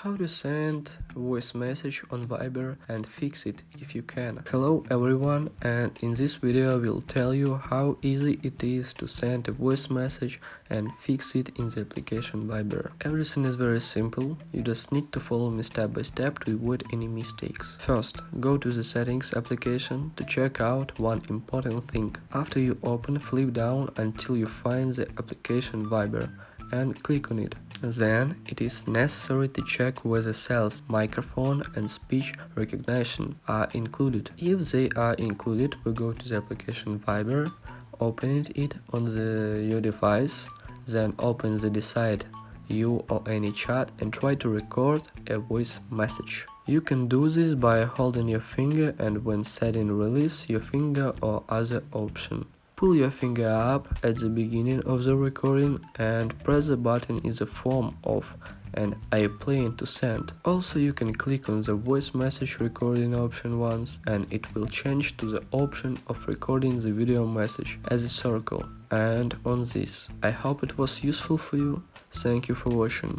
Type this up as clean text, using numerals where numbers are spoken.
How to send a voice message on Viber and fix it if you can. Hello everyone, and in this video I will tell you how easy it is to send a voice message and fix it in the application Viber. Everything is very simple, you just need to follow me step by step to avoid any mistakes. First, go to the settings application to check out one important thing. After you open, flip down until you find the application Viber and click on it. Then it is necessary to check whether cells, microphone and speech recognition are included. If they are included, we go to the application Viber, open it on your device, then open the Decide You or any chat and try to record a voice message. You can do this by holding your finger and when setting release your finger or other option. Pull your finger up at the beginning of the recording and press the button in the form of an "Are you planning to send?" Also, you can click on the voice message recording option once and it will change to the option of recording the video message as a circle. And on this, I hope it was useful for you. Thank you for watching.